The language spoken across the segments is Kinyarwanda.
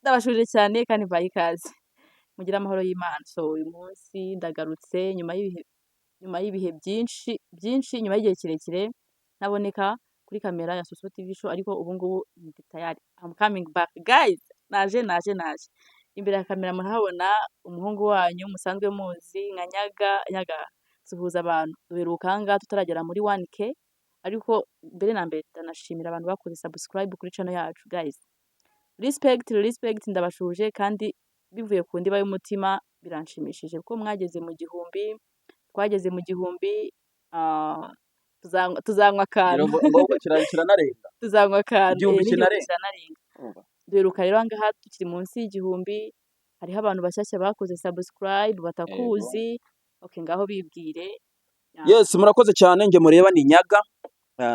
ndabashuje cyane kandi mbaye ikaze mugire amahoro y'Imana. So uyu munsi ndagarutse nyuma y'ibihe byinshi nyuma y'igihe kirekire ntaboneka kuri kamera ya Soso TV show, ariko ubu ngubu ndi tayari. I'm coming back guys. Naje. Imbere ya kamera murahabona umuhungu wanyu musanzwe muzi nka Nyaga suhuza abantu. Duheruka aha ngaha tutaragera muri 1K, ariko mbere na mbere ndanashimira abantu bakoze subscribe kuri channel yacu guys. Respect ndabashuje kandi bivuye ku ndiba y'umutima biranshimishije kuko mwageze mu gihumbi, twageze mu gihumbi. Tuzanywa akantu ngo kiranarenga tuzanywa akantu igihumbi kinarenga. kirarenga. Duheruka rero aha ngaha tukiri munsi y'igihumbi, hariho abantu bashyashya bakoze subscribe batakuzi. Okay, ngaho bibwire. Yes, murakoze cyane. Nge mureba ni Nyaga,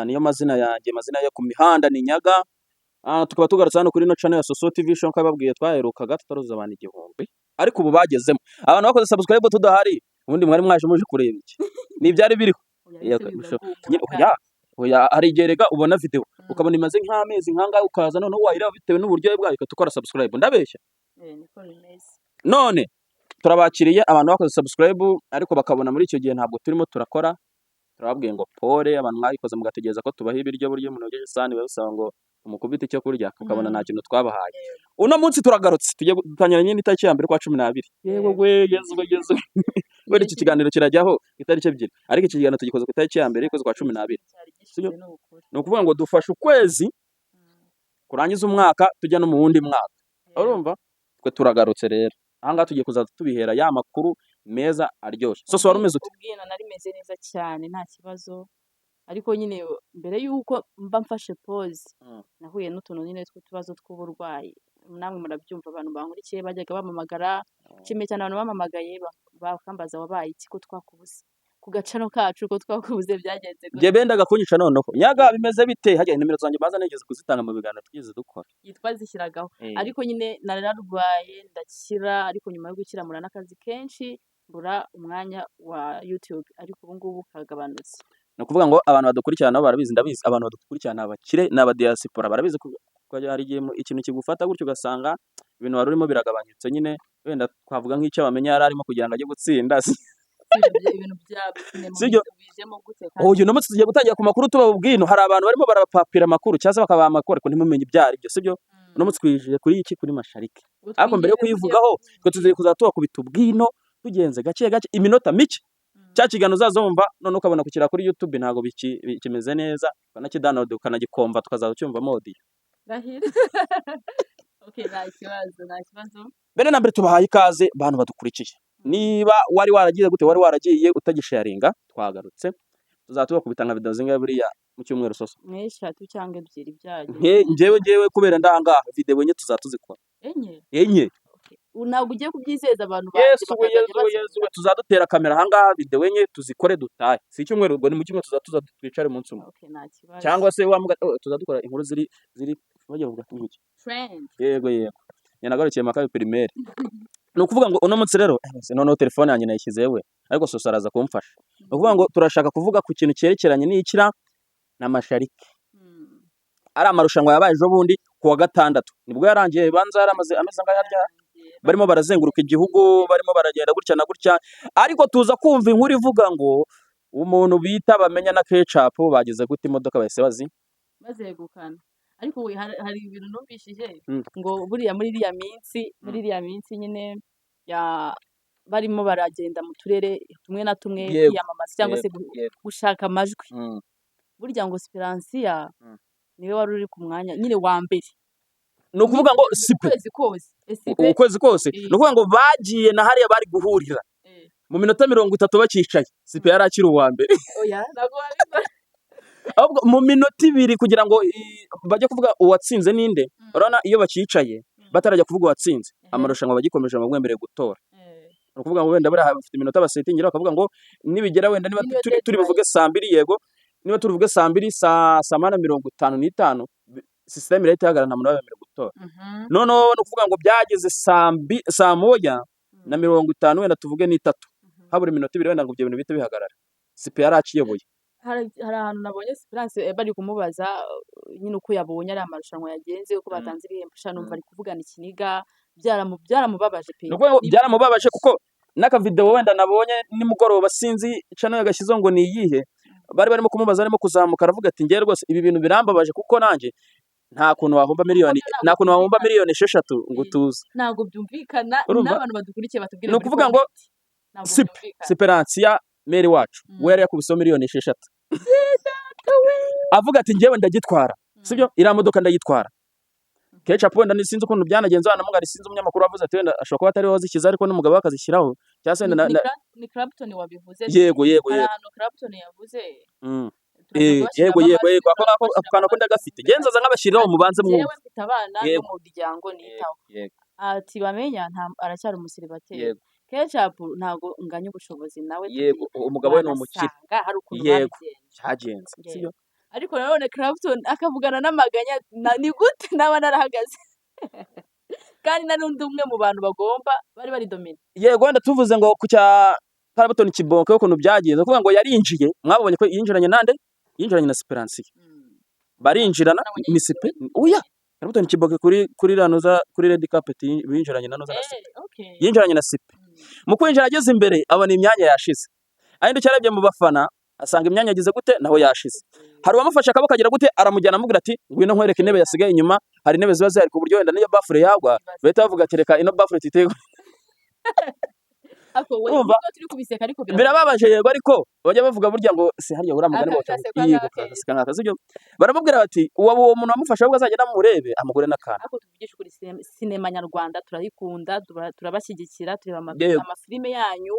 niyo mazina yanjye, mazina yo ku mihanda ni Nyaga. Tukaba tugarutse hano kuri no channel ya Soso TV show, nko babwiye twaherukaga tutaruza abantu igihumbi, ariko ubu bagezemo. Abantu bakoze subscribe tudahari, ubundi mwari mwaje muje kureba iki? Ni byari biriho. Hari igerega ubona video ukabona imaze nk'amezi nkanga, ukaza noneho wahira bitewe n'uburyo bwayo tukora subscribe. Ndabeshya niko bimeze. none turabakiriye abantu bakoze subscribe, ariko bakabona muri icyo gihe ntabwo turimo turakora. Turababwiye ngo pole abantu mwayikoze mugategereza ko tubaha ibiryo, buryo munogeje isani babisaba ngo umukubita icyo kurya, ukabona nta kintu twabahaye. Uno munsi turagarutse, tugiye gutangira nyine itariki ya mbere kwa 12. Yego gwe yezu wera iki kiganiro kirajyaho itariki ebyiri, ariko iki kiganiro tugikoze ku itariki ya mbere kwa 12. Ni ukuvuga ngo dufashe ukwezi kurangiza umwaka tujya no mu wundi mwaka. Urumva twe turagarutse rero aha ngaha tugiye kuzaza tubihera ya makuru meza aryoshye. Soso wari umeze ute? Ubwina nari meze neza cyane nta kibazo, ariko nyine mbere yuko mba mfashe pause nahuye n'utuntu nyine tw'utubazo tw'uburwayi. Namwe murabyumva, abantu bankurikiye bajyaga bamamagara kimwe cyane, abantu bamamagaye bakambaza wabaye iki, ko twakubuze ku gacano kacu, ko twakubuze byagenze gute. Nge bendaga kunyica noneho. Nyaga bimeze bite? Hajya nimero zanjye baza nigeze kuzitanga mu biganiro twize dukora. Yitwa zishyiragaho. Ariko nyine nararwaye ndakira, ariko nyuma yo gukira mura n'akazi kenshi mbura umwanya wa YouTube, ariko ubu ngubu kagabanutse. Ni ukuvuga ngo abantu badukurikirana barabizi, ndabizi abantu badukurikirana abakire n'abadiaspora barabizi ko hari igihe ikintu kigufata gutyo ugasanga ibintu wari urimo biragabanyutse. Nyine wenda twavuga nk'icyo bamenya yari arimo kugira ngo ajye gutsinda ibintu byabo sibyo. bijemo gute Uyu no munsi tugiye gutangira ku makuru tubabwino. Hari abantu barimo barapapira amakuru cyangwa bakabaha amakuru ariko ntimumenye ibyo ari byo, sibyo. Uno munsi twijije kuri iki, kuri Masharike, ariko mbere yo kuyivugaho twe tugiye kuzatuba kubita ubwino tugenze gake iminota mike. Cya kiganiro uzazumva none ukabona kukira kuri YouTube ntago bikimeze neza, ukanakidownload ukanagikomva tukazaza cyumva modi. Rahira. Okay, nta kibazo. Bene na mbere tubahaye ikaze abantu badukurikiye. Niba wari waragiye gute, wari waragiye utagisharinga, twagarutse tuzatuba kubita nka video zingahe buriya mu cyumweru Soso? Mweshatu cyangwa ebyiri byaje. Njyewe kubera ndanga video enye tuzatuzikora. Enye. Ntabwo ugiye kubyizeza abantu Yesu tuzadutera kamera aha ngaha video enye tuzikore dutahe. Si icyumweru ubwo ni mu cyumweru tuza twicare munsi umwe. Okay, nta kibazo. Cyangwa se tuzadukora inkuru ziri bagiye kuvuga nk'iki. Friend. Yego. Yanagarukiye makabe primaire. Ni ukuvuga ngo uno munsi rero noneho telefone yanjye nayishyize yewe, ariko Soso araza kumfasha. Ni ukuvuga ngo turashaka kuvuga ku kintu cyerekeranye n'ikira na Masharike. Ari amarushanwa yabaye ejo bundi ku wa gatandatu, nibwo yarangiye. Banza yaramaze ameze ngaho harya barimo barazenguruka igihugu, barimo baragenda gutya na gutya, ariko tuza kumva inkuru ivuga ngo umuntu bita bamenya na Ketchup bagize gute imodoka bahise bazegukana. Ariko hari ibintu numvishije ngo buriya muri iriya minsi nyine barimo baragenda mu turere tumwe na tumwe kwiyamamaza cyangwa se gushaka amajwi. Burya ngo Siperansiya niwe wari uri ku mwanya nyine wa mbere. Ni ukuvuga ngo ukwezi kose ni ukuvuga ngo bagiye na hariya bari guhurira mu minota 30 bakicaye. Sipe yari akiri uwa mbere. Oya ntabwo wabibona. Ahubwo mu minota 2 kugira ngo bajye kuvuga uwatsinze ninde. Urabona iyo bakicaye batarajya kuvuga uwatsinze, amarushanwa bagikomeje bamwemereye gutora. Ni ukuvuga ngo wenda bari bafite iminota basetingira bakavuga ngo nibigera wenda niba turi buvuge saa 2 yego, niba turuvuge saa 2 saa 8:55 system irahita ihagarara nta muntu wabemerewe gutora. Noneho ni ukuvuga ngo byageze saa 1:50 wenda tuvuge ni 3 habura iminota 2 wenda ngo ibyo bintu bite bihagarara. Sipe yari akiyoboye. hari ahantu nabonye Esperance bari kumubaza nyine uko yabonye ari amarushanwa yagenze uko batanze ibihembo sha numva ari kuvugana ikiniga byaramubabaje pe nuko byaramubabaje kuko n'akavideo wenda nabonye nimugoroba sinzi channel yagashyizeho ngo ni iyihe bari barimo kumubaza arimo kuzamuka aravuga ati ngiye rwose ibi bintu birambabaje kuko nanjye nta kuntu wahomba miliyoni 6 ngo tuze ntabwo byumvikana n'abantu badukurikiye batubwire no kuvuga ngo Siperansiya meri wacu we yari yakubiseho miliyoni 6 avuga ati ngewe ndagitwara sibyo iriya modoka ndayitwara Ketchup wenda sinzi ukuntu byanagenze hano mugari sinzi umunyamakuru wavuze ati wenda ashobora kuba atari wazikiza ariko n'umugabo wakazishyiraho cyangwa se ni Clapton wabivuze yego ahantu Clapton yavuze yego ako kana ko ndagafite genzaza nk'abashyiraho mubanze mwumva yewe mfite abana no mu muryango nitaho ati bamenya aracyari umusiribateri Ketchup ntago nganya ubushobozi nawe yego umugabo we ni umukire hari ukuntu babigenze sibyo ariko nanone Clapton akavugana n'amaganya ni gute naba narahagaze kandi n'undi umwe mu bantu bagomba bari domine yego wenda tuvuze ngo ku cya Clapton Kibonke ukuntu byagenze kuvuga ngo yarinjiye mwabonye ko yinjiranye na Siperansiya barinjirana ni Sipe oya Clapton Kibonke kuri ranoza kuri red carpet binjiranye na noza na Sipe yinjiranye na Sipe mu kwinjira ageze imbere abona imyanya yashize ahindi cyarebye mu bafana asanga imyanya yagize gute naho yashize hari uwamufasha akaboko kagira gute aramujyana amubwira ati ngwino nkwereke intebe yasigaye inyuma hari intebe ziba zihari ku buryo wenda niyo bafure yagwa bahita bavuga ati reka ino bafure tutego birababaje yego ariko bajya bavuga burya ngo si hariya uramugane ngo yego kasikanga sibyo baramubwira bati uwo muntu wamufasha ahubwo azagenda amurebe amugure n'akana ako tuvugisha kuri sinema nyarwanda turayikunda turabashyigikira tureba amafilime yanyu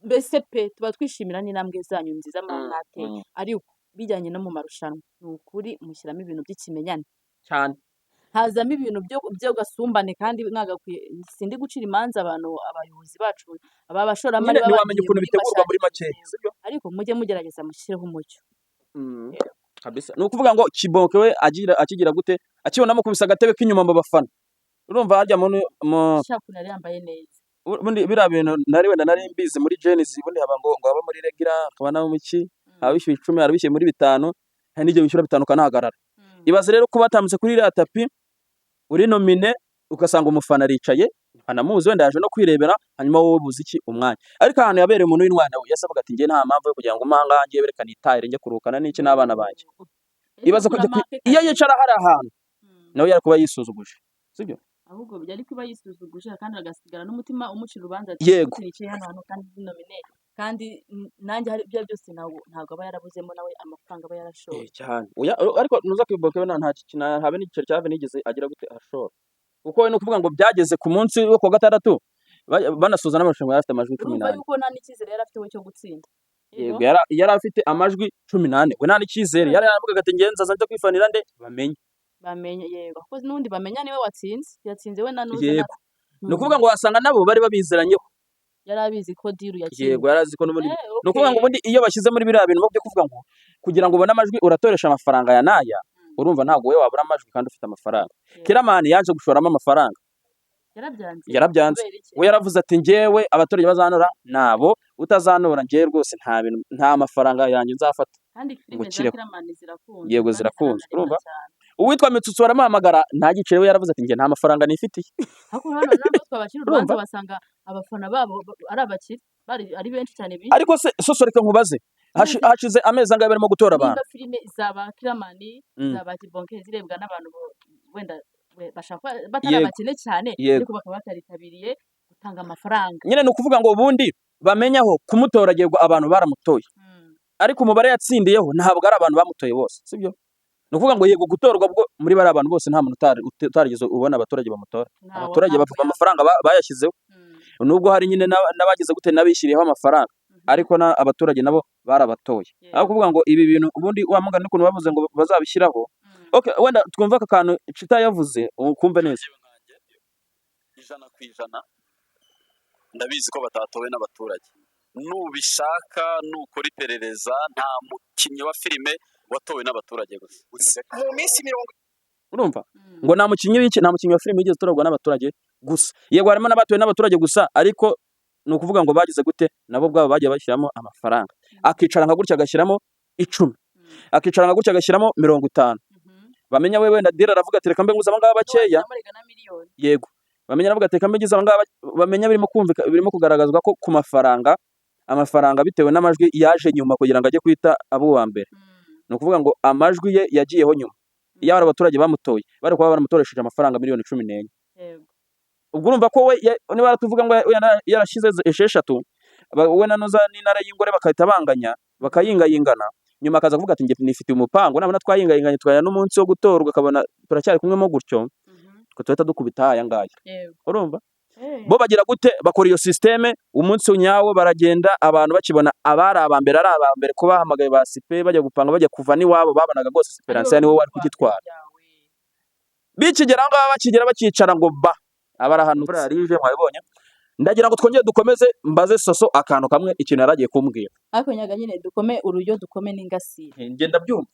mbese pe tuba twishimira n'intambwe zanyu nziza mwateye ariko bijyanye no mu marushanwa ni ukuri mushyiramo ibintu by'ikimenyane cyane hazamo ibintu byo gasumbane kandi mwagakwiye sindi gucira imanza abayobozi bacu abashoramari bamenye ukuntu bitegurwa muri make ariko mujye mugerageza mushireho umucyo kabisa no kuvuga ngo Kibonke we akigira gute akibonamo kubisa agatebe k'inyuma mu bafana urumva harya mu shakuna yambaye neza ubundi bira bintu nari wenda nari mbizi muri Genesis ubundi haba ngo aba muri regular akabana mu miki abishyuye 10 arabishyuye muri 5 hari n'ibyo bishyura 5 kanahagarara ibaze rero kuba batamutse kuri iriya tapi uri nomine ugasanga umufana aricaye anamuzi wenda yaje no kwirebera hanyuma wowe buzi iki umwanya ariko ahantu yabereye umuntu w'intwana we yasabaga ati ngiye nta mpamvu yo kugira ngo umanga ngiye berekana itahire njye kurukana n'iki n'abana banjye ibaze iyo yicara hari ahantu nawe yari kuba yisuzuguje sibyo ahubwo byari kuba yisuzuguje kandi agasigara n'umutima umucira urubanza yicaye hano hantu kandi nomine kandi nanjye hari ibyo byose ntabwo aba yarabuzemo nawe amafaranga aba yarashoye cyane ariko nuza Kibonke nta habe n'igiceri cyave nigeze agira gute ashora kuko we no kuvuga ngo byageze ku munsi wo ku gatandatu banasoza n'amarushanwa yari afite amajwi 18 yuko nta n'icyizere yari afite cyo gutsinda yego yari afite amajwi 18 we nta n'icyizere yari yaravugaga ati ngenza nza kwifanira nde bamenye yego kuko n'undi bamenya niwe watsinze yatsinze we nanuze yego no kuvuga ngo wasanga nabo bari babizeranyeho yari abizi ko diru yakiriye yego yarazi ko n'ubundi no kuvuga ngo ubundi iyo bashyize muri biriya bintu byo kuvuga ngo kugira ngo ubone amajwi uratoresha amafaranga ya naya urumva ntabwo we wabura amajwi kandi ufite amafaranga Kiramani yaje gushoramo amafaranga yarabyanze we yaravuze ati ngewe abaturage bazanora nabo utazanora ngewe rwose nta mafaranga yanjye nzafata kandi filime za Kiramani zirakunzwe yego zirakunzwe urumva uwitwa Mitsutsu baramuhamagara nta giciro we yaravuze ati nge nta mafaranga nifitiye ariko hano nabwo twabakira urubanza basanga abafana babo ari abakire ari benshi cyane ariko se sosoreka nkubaze hashize amezi angahe barimo gutora abantu filime zaba Kiramani zaba Kibonke zirebwa n'abantu wenda bashaka batari abakene cyane ariko bakaba bataritabiriye gutanga amafaranga nyine ni ukuvuga ngo ubundi bamenyaho kumutoragirwa abantu baramutoye ariko umubare yatsindiyeho ntabwo ari abantu bamutoye bose sibyo ni ukuvuga ngo yego gutorwa bwo muri bari abantu bose nta muntu utarigeze ubona abaturage bamutora abaturage bavuga amafaranga bayashyizeho nubwo hari nyine n'abagize gute n'abishyiriyeho amafaranga ariko abaturage nabo barabatoye aho kuvuga ngo ibi bintu ubundi wamugana n'ukuntu bavuze ngo bazabishyiraho okay wenda twumva aka kantu Chita yavuze ukumve neza 100% ndabizi ko batatowe n'abaturage nubishaka nukora iperereza nta mukinnyi wa filime watowe n'abaturage gusa mu minsi 20 urumva ngo nta mukinnyi wa filime yigeze utorwa n'abaturage gusa yego harimo n'abatowe n'abaturage gusa ariko ni ukuvuga ngo bagize gute nabo bwabo bagiye bashyiramo amafaranga akicara nka gutya agashyiramo 10 akicara nka gutya agashyiramo 50 bamenya we wenda dira aravuga ati reka mbe nguze abangaba bakeya, yego bamenya aravuga ati reka mbe ngize abangaba, bamenya birimo kugaragazwa ko ku amafaranga bitewe n'amajwi yaje nyuma kugira ngo ajye kwita abo uwa mbere. Ni ukuvuga ngo amajwi ye yagiyeho nyuma, iyo ari abaturage bamutoye bari kuba baramutoresheje amafaranga miliyoni 14. Ubwo urumva ko we niba tuvuga ngo yarashyize 6 we nanoza n'intara y'ingore bakahita banganya bakayingayingana, nyuma akaza kuvuga ati njye nifitiye umupango, nabona twayingayinganye twaya n'umunsi wo gutorwa akabona turacyari kumwemo gutyo ko tuhita dukubita aya ngaya. Urumva bo bagira gute, bakora iyo systeme umunsi nyawo baragenda abantu bakibona abari abambere ari abambere ko bahamagaye ba sipe bajya gupanga bajya kuva niwabo babonaga gose Esperance niwe wari kugitwara. Bikigera ngaho bakigera bakicara ngo ba abara hano rije mwabibonye. Ndagira ngo twongere dukomeze mbaze Soso akantu kamwe ikintu yaragiye kumbwira. Ariko nyaga nyine dukome urujyo dukome n'ingasire. Ngenda byumva.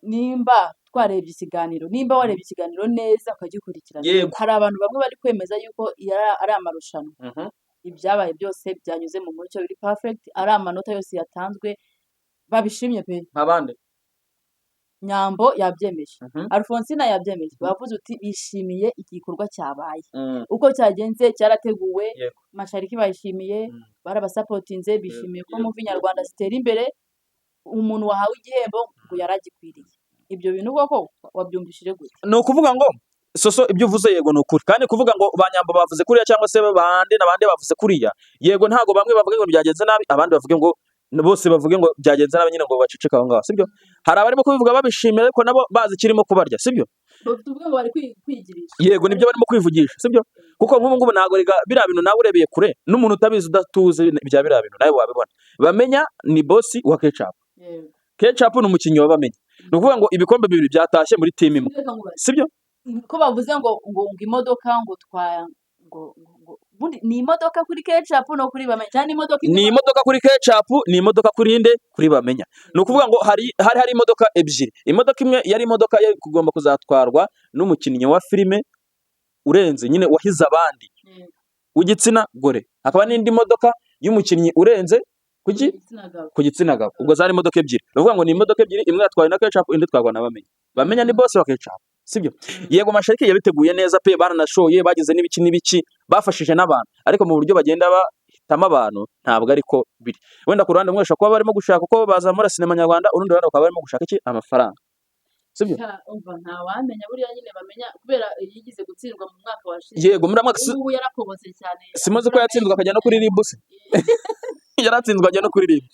Nimba twarebye ikiganiro, nimba warebye ikiganiro neza ukagikurikirana, hari abantu bamwe bari kwemeza yuko ari amarushanwa. Ibyabaye byose byanyuze mu mucyo biri perfect, ari amanota yose yatanzwe babishimye pe. Abandi Nyambo yabyemeje, Alphonsina yabyemeje, bavuze uti bishimiye igikorwa cyabaye. Uko cyagenze cyarateguwe, Mashariki bayishimiye, barabasapotinze, bishimiye ko mu Nyarwanda zitera imbere, umuntu wahawe igihembo ngo yaragikwiriye. Ibyo bintu koko wabyumvishije gute? No kuvuga ngo Soso ibyo uvuze yego no kuri, kandi kuvuga ngo banyambo bavuze kuriya cyangwa se bande nabande bavuze kuriya, yego ntago bamwe bavuga ngo byagenze nabi, abandi bavuge ngo bose bavuge ngo byagenze nabi nyine ngo baceceka aho ngaho, sibyo? Hari abarimo kubivuga babishimira ariko nabo bazi kirimo kubarya, sibyo? Tuvuga ngo bari kwigirisha. Yego nibyo barimo kwivugisha, sibyo? Kuko nk'ubu ngubu ntago biriya bintu nawe urebeye kure n'umuntu utabizi udatuze bya biriya bintu nawe wabibona. Bamenya ni boss wa Ketchup. Ketchup ni umukinnyi wabamenye. Ni ukuvuga ngo ibikombe bibiri byatashye muri team imwe, sibyo? Ko bavuze ngo imodoka ngo bundi ni imodoka kuri Ketchup no kuri bamenya cyane ni imodoka kuri Ketchup, ni imodoka kuri inde kuri bamenya. Ni ukuvuga ngo hari imodoka ebyiri. Imodoka imwe yari imodoka yari kugomba kuzatwarwa n'umukinnyi wa filime urenze nyine wahize abandi w'igitsina gore, hakaba n'indi modoka y'umukinnyi urenze ku gitsina gabo. Ubwo zari imodoka ebyiri. Ni ukuvuga ngo ni imodoka ebyiri, imwe yatwawe na Ketchup indi twagwa na bamenya ni boss wa Ketchup, sibyo? Yego Mashariki yabiteguye neza pe, baranashoye bagize n'ibiki bafashije n'abantu, ariko mu buryo bagenda bahitamo abantu ntabwo ariko biri. Wenda ku ruhande mwesha kuba barimo gushaka uko bazamura sinema nyarwanda, urundi ruhande bakaba barimo gushaka iki amafaranga, sibyo? Umva nta wamenya buriya nyine bamenya kubera yigize gutsindwa mu mwaka washize. Yego muri mwaka ubu yarakobotse cyane. Simuzi ko yatsindwa akajya no kuri RIB se. Yaratsinzwe ajya no kuri RIB.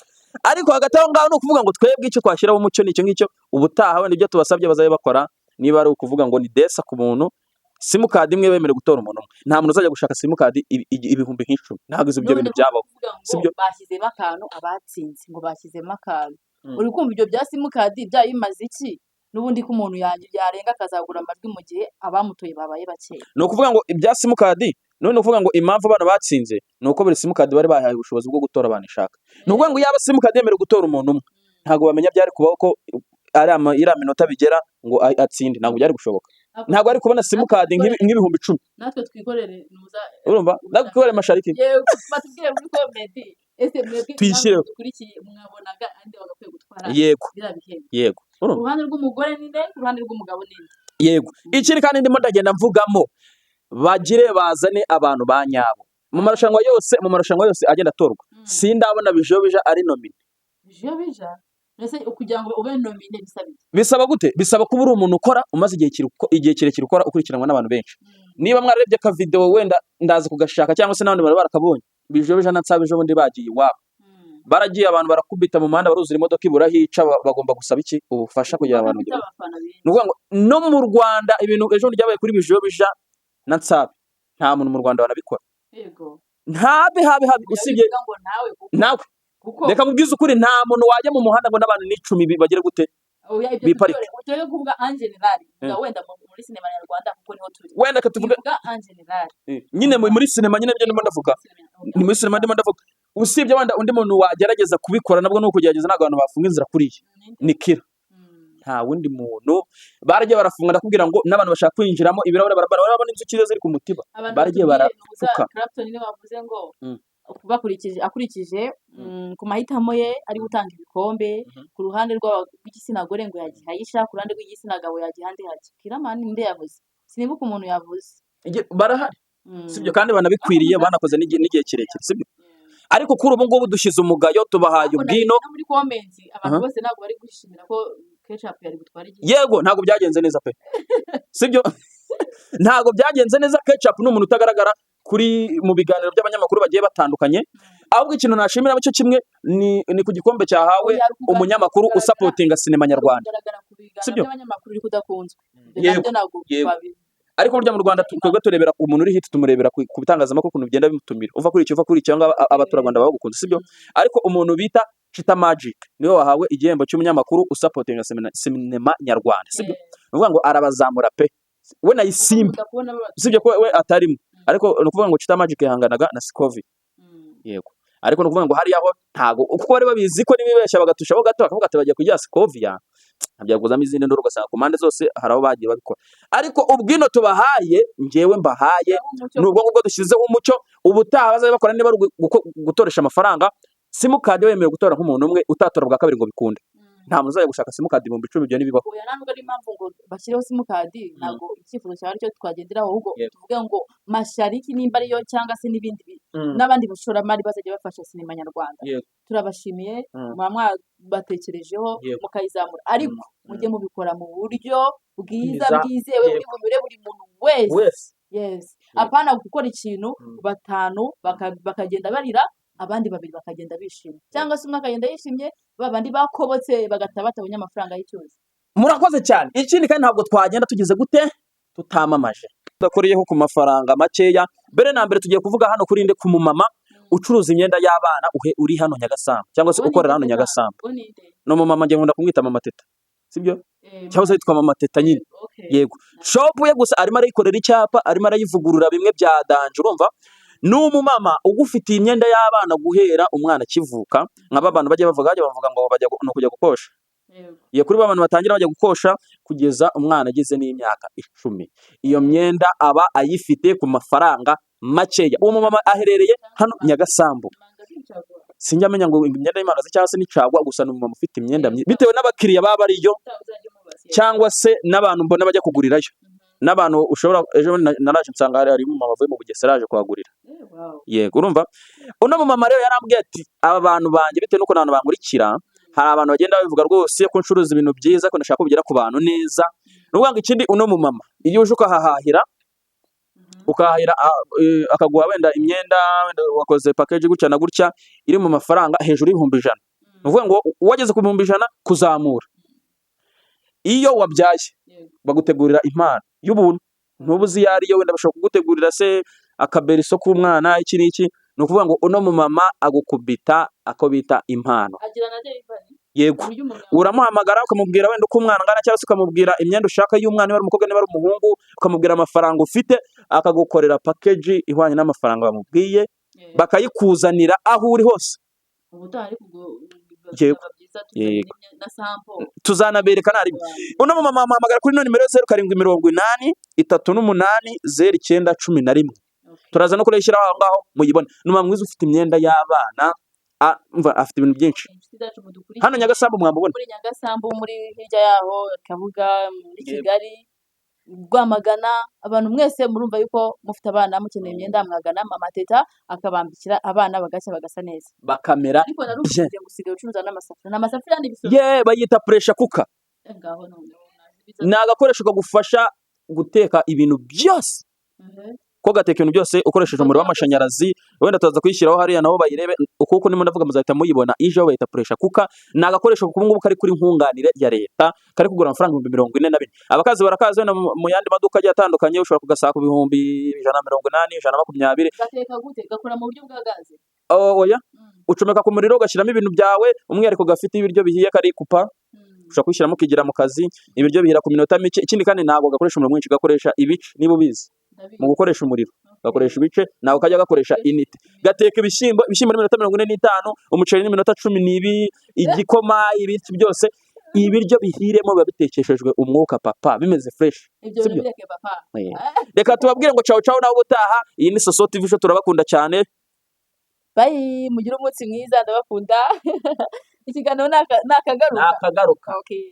Ariko hagati aho ngaho no kuvuga ngo twebwe icyo twashyiraho umucyo nicyo ngicyo, ubutaha wenda ibyo tubasabye bazabe bakora, niba ari ukuvuga ngo ni desa ku muntu simukadi imwe bemere gutora umuntu umwe, nta muntu uzajya gushaka simukadi ibihumbi 10. Ntabwo ibyo bintu byabaho, sibyo? Bashyizemo akantu abatsinze ngo bashyizemo akantu, uri kumva ibyo bya simukadi byayimaze iki? N'ubundi ko umuntu yarenga akazagura amajwi mu gihe abamutoye babaye bakeya. Ni ukuvuga ngo ibya simukadi none ukuvuga ngo impamvu abantu batsinze ni uko buri simukadi bari bahaye ubushobozi bwo gutora abantu ishaka. Ni ukuvuga ngo yaba simukadi yemerewe gutora umuntu umwe, ntabwo bamenya byari kubaho ko iriya minota bigera ngo atsinde, ntabwo byari gushoboka. Ntabwo ari kubona simukadi nk'ibihumbi 10. Natwe twikorere nuza, urumva twikorere Mashariki. Yego batubwire muri comment ese mwebwe tuyishyire mwabonaga andi bagakwiye gutwara. Yego uruhande rw'umugore ninde, uruhande rw'umugabo ninde. Yego ikindi kandi ndimo ndagenda mvugamo, bagire bazane abantu ba nyabo mu marushanwa yose agenda atorwa. Sindabona bijobija ari nomine. Bijobija ese kugira ngo ube nomine bisaba gute? Bisaba kuba uri umuntu ukora umaze igihe kirekire ukora ukurikiranwa n'abantu benshi. Niba mwararebye ka video wenda ndaza kugashaka cyangwa se n'abandi barakabonye, bijobija na Nsabije ubundi bagiye iwabo, baragiye abantu barakubita mu muhanda baruzura imodoka ibura hica, bagomba gusaba iki? Ubufasha kugira abantu bagire. Nuvuga ngo no mu Rwanda ibintu ejo byabaye kuri bijobija na Nsabe nta muntu mu Rwanda wanabikora. Yego habe usibye nawe reka mubwize ukuri, nta muntu wajya mu muhanda ngo n'abantu 10 bagire gute biparika. Uteye kuvuga en general, wenda muri sinema nyarwanda kuko niho turi, wenda katuvuga en general nyine muri sinema nyine byo ndimo ndavuga, ni muri sinema ndimo ndavuga. Usibye wenda undi muntu wagerageza kubikora nabwo no kugerageza ntabwo abantu bafunga inzira kuriye ni Kira. Nta wundi muntu baragiye barafunga, ndakubwira ngo n'abantu bashaka kwinjiramo ibirahure barabona inzuki ziri ku mutiba baragiye barapfuka. Clapton niwe bavuze ngo akurikije ku mahitamo ye ari gutanga ibikombe ku ruhande rw'igitsina gore ngo yagihayisha ku ruhande rw'igitsina gabo yagihande hake kiramani ninde yavuze sinibuka umuntu yavuze barahari sibyo kandi banabikwiriye banakoze n'igihe kirekire sibyo ariko kuri ubu ngubu dushyize umugayo tubahaye ubwino muri comments abantu bose ntabwo bari gushimira ko ketchup yari gutwara igihe yego ntabwo byagenze neza pe sibyo ntabwo byagenze neza ketchup ni umuntu utagaragara mu biganiro by'abanyamakuru bagiye batandukanye ahubwo ikintu nashimira cyo kimwe ni ku gikombe cyahawe umunyamakuru usapotinga sinema nyarwanda sibyo abanyamakuru uri kudakunzwe ariko burya mu Rwanda twebwe turebera umuntu uri hit tumurebera ku bitangazamakuru ukuntu bigenda bimutumira uva kuri icyo abaturarwanda bagukunze sibyo ariko umuntu bita Chita Magic niwe wahawe igihembo cy'umunyamakuru usapotinga sinema nyarwanda sibyo uvuga ngo arabazamura pe we nayisimba sibyo ko we atarimo ariko ni ukuvuga ngo Chita Magic yahanganaga na Scovi yego ariko ni ukuvuga ngo hariya ho ntago kuko bari babizi ko nibibeshya bagatushaho gato bakavuga ati bagiye kujya Scovia ntabyaguzamo izindi nduru ugasanga ku mpande zose hari aho bagiye babikora ariko ubwino tubahaye njyewe mbahaye nubwo ubwo dushyizeho umucyo ubutaha bazabe bakora niba gutoresha amafaranga simukadi wemerewe gutora nk'umuntu umwe utatora bwa kabiri ngo bikunde nta muntu uzajya gushaka simukadi ibihumbi 10 ibyo ntibibaho oya ntabwo ari impamvu ngo bashyireho simukadi ntabwo icyifuzo cyawe aricyo twagenderaho ahubwo tuvuge ngo mashariki nimba ariyo cyangwa se n'ibindi n'abandi bashoramari bazajya bafasha sinema nyarwanda turabashimiye mwabatekerejeho mukayizamura ariko mujye mubikora mu buryo bwiza bwizewe buri bunyure buri muntu wese apana gukora ikintu batanu bakagenda barira abandi babiri bakagenda bishimye cyangwa se umwe akagenda yishimye babandi bakobotse bagata batabonye amafaranga y'icyuzi murakoze cyane ikindi kandi ntabwo twagenda tugeze gute tutamamaje tudakoriyeho ku mafaranga makeya mbere na mbere tugiye kuvuga hano kuri inde ku mumama ucuruza imyenda y'abana uri hano Nyagasambu cyangwa se ukorera hano Nyagasambu no mumama ngiye nkunda kumwita mama teta sibyo cyangwa se yitwa mama teta nyine yego shop ye gusa arimo arayikorera icyapa arimo arayivugurura bimwe bya danje urumva n'umumama ugufitiye imyenda y'abana guhera umwana kivuka nk'aba bantu bagiye bavuga ngo bajya no kujya gukosha iyo kuri abantu batangira bajya gukosha kugeza umwana agize n'imyaka 10 iyo myenda aba ayifite ku mafaranga makeya uwo mumama aherereye hano Nyagasambu sinjamenya ngo imyenda y'imana cyangwa se n'icagwa gusa n'umumama ufite imyenda bitewe n'abakiriya baba ariyo cyangwa se n'abantu mbona bajya kugurirayo n'abantu ushobora ejo naraje nsanga hari mu mama avuye mu Bugesera aje kuhagurira yego urumva uno mumama rero yarambwiye ati aba bantu banjye bitewe n'uko abantu bankurikira hari abantu bagenda babivuga rwose ko ncuruza ibintu byiza ko ndashaka kugera ku bantu neza n'ubwo ikindi uno mumama iyo uje ukahahahira akaguha wenda imyenda wenda wakoze package gutya na gutya iri mu mafaranga hejuru y'ibihumbi 100 nuvuga ngo wageze ku bihumbi 100 kuzamura iyo wabyaye bagutegurira impano y'ubuntu ntubuzi yariyo wenda bashobora kugutegurira se akaberiso k'umwana iki n'iki ni ukuvuga ngo uno mumama agukubita ako bita impano yego uramuhamagara ukamubwira wenda uko umwana angana cyangwa se ukamubwira imyenda ushaka y'umwana niba ari umukobwa niba ari umuhungu ukamubwira amafaranga ufite akagukorera package ihwanye n'amafaranga bamubwiye bakayikuzanira aho uri hose tuzanabereka nari uno mumama amuhamagara kuri nimero 0788380911 turaza no kurayishyira aho ngaho muyibone n'umama mwiza ufite imyenda y'abana afite ibintu byinshi hano Nyagasambu mwamubona muri Nyagasambu muri hirya yaho Kabuga muri Kigali Rwamagana abantu mwese murumva yuko mufite abana mukeneye imyenda mwagana mama teta akabambikira abana bagashya bagasa neza bakamera ariko narumvise gusigaye ucuruza n'amasafuriya n'ibisoro bayita pressure cooker ngaho ni agakoresho kagufasha guteka ibintu byose ko gateka ibintu byose ukoresheje umuriro w'amashanyarazi wenda tuzaza kuyishyiraho hariya nabo bayirebe ukuko nimo ndavuga muzahita muyibona ijeho bayita pressure cooker ni agakoresho ku ngubu kari kuri nkunganire ya leta kari kugura amafaranga 42,000 abakazi barakazi wenda mu yandi maduka agiye atandukanye ushobora kugasaka ku 180 120 gateka gute gakora mu buryo bwa gaze oya ucomeka ku muriro ugashyiramo ibintu byawe umwihariko gafite ibiryo bihiye kari kupa ushobora kwishyiramo ukigira mu kazi ibiryo bihira ku minota mike ikindi kandi ntabwo gakoresha umuriro mwinshi gakoresha ibice niba ubizi mu gukoresha umuriro gakoresha ibice nawe kajya gakoresha inite gateka ibishyimbo n'iminota 45 umuceri n'iminota 12 igikoma ibiki byose ibiryo bihiremo biba bitekeshejwe umwuka papa bimeze fresh sibyo papa reka tubabwire ngo ciao ciao naho gutaha iyi ni Soso TV show turabakunda cyane bayi mugire umunsi mwiza ndabakunda ikiganiro nakagaruka nakagaruka okay